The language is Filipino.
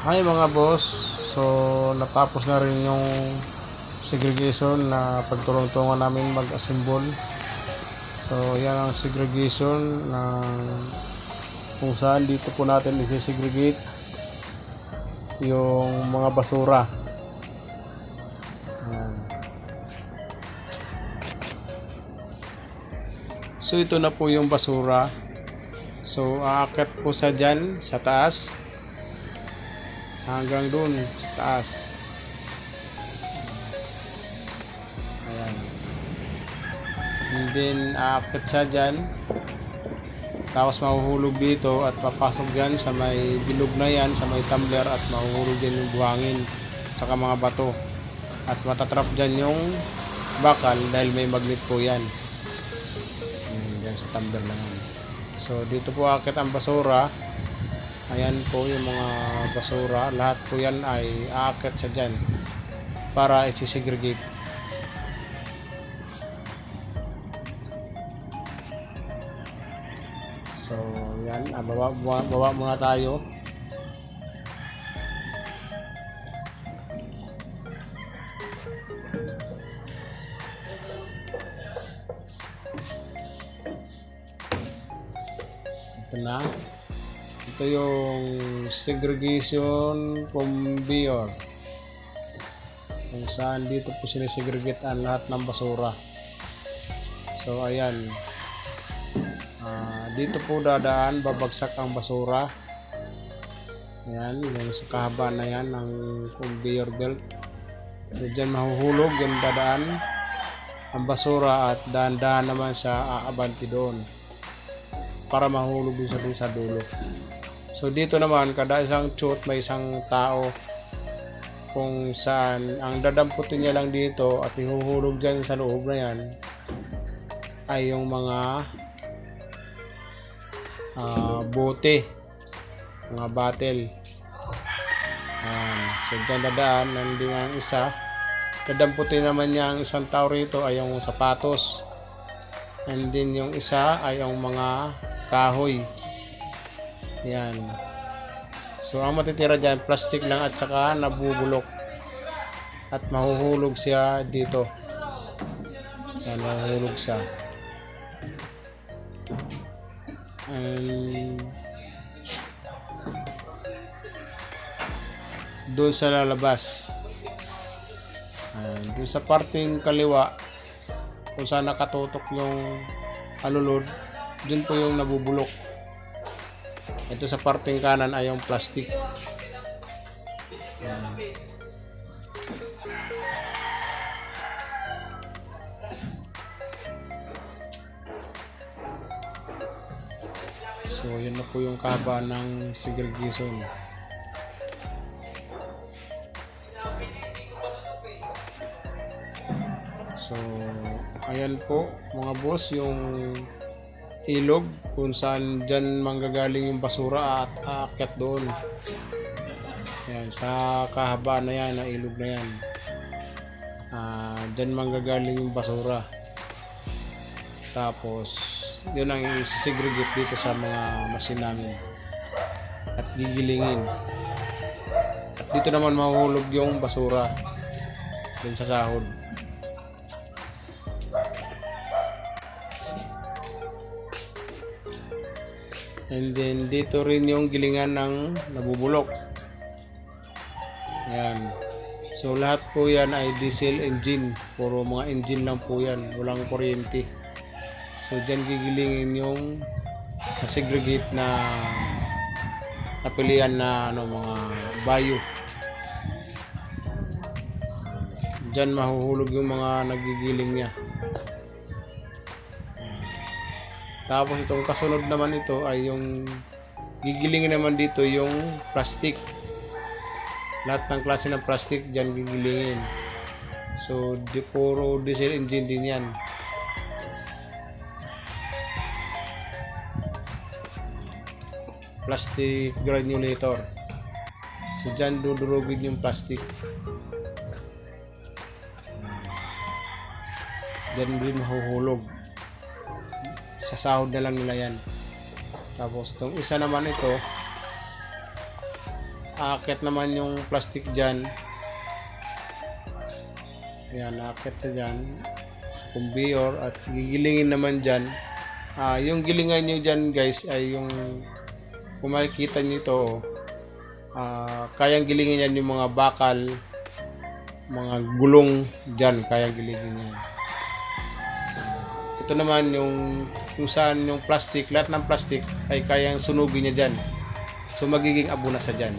Hi mga boss, so natapos na rin yung segregation na pagtulong-tulungan namin mag-assemble. So yan ang segregation na kung saan dito po natin isi-segregate yung mga basura. Ayan. So ito na po yung basura. So aakyat po sa dyan sa taas hanggang dun sa taas. Ayan. And then aakyat siya dyan, tapos mahuhulog dito at papasok dyan sa may bilog na yan, sa may tumbler, at mahuhulog dyan yung buhangin saka mga bato, at matatrap dyan yung bakal dahil may magnet po yan. Dyan sa tumbler na yan. So dito po aakyat ang basura. Ayan po yung mga basura, lahat po yan ay aakyat sa dyan para i-segregate. So yan, baba muna tayo. Ito na. Ito yung segregation conveyor, kung saan dito po sinesegregate ang lahat ng basura. So ayan, dito po dadaan, babagsak ang basura. Ayan, yung sa kahaba na yan ng conveyor belt. So dyan mahuhulog, dyan dadaan ang basura, at dahan-dahan naman siya aabanti doon para mahulog dun sa dulo. So dito naman, kada isang chute may isang tao, kung saan ang dadamputin niya lang dito at ihuhulog dyan sa loob na yan ay yung mga bote, mga bottle. So dyan dadaan, nandun ang isa. Dadamputin naman niya ang isang tao rito ay yung sapatos, and then yung isa ay yung mga kahoy. Yan. So ang matitira dyan, plastic lang at saka nabubulok, at mahuhulog siya dito. Yan, mahuhulog siya. And doon sa lalabas, doon sa parting kaliwa kung saan nakatutok yung alulod, doon po yung nabubulok. Ito sa parting kanan ay yung plastic. So yun na po yung kahaba ng segregation. So ayan po mga boss, yung ilog kung saan dyan manggagaling yung basura at aakyat doon. Yan, sa kahaba na yan, na ilog na yan, dyan manggagaling yung basura. Tapos yun ang i-segregate dito sa mga machine namin at gigilingin. At dito naman mahuhulog yung basura dun sa sahod. And then dito rin yung gilingan ng nabubulok. Yan. So lahat po yan ay diesel engine. Puro mga engine lang po yan. Walang kuryente. So dyan gigilingin yung segregate na napilian na mga bayo. Dyan mahuhulog yung mga nagigiling niya. Tapos itong kasunod naman ito ay yung gigilingin naman dito yung plastic. Lahat ng klase ng plastic dyan gigilingin. So puro diesel engine din yan. Plastic granulator. So dyan dudurugin yung plastic. Dyan din mahuhulog. Sa sahod na lang nila yan. Tapos itong isa naman ito aakyat naman yung plastic dyan. Ayan, aakyat siya dyan sa conveyor at gigilingin naman dyan. Yung gilingan nyo dyan guys ay yung kung makikita nyo ito, kayang gilingin yan yung mga bakal, mga gulong dyan, kayang gilingin yan. Ito naman yung saan yung plastic, lahat ng plastic ay kayang sunugin niya dyan. So magiging abo na sa dyan.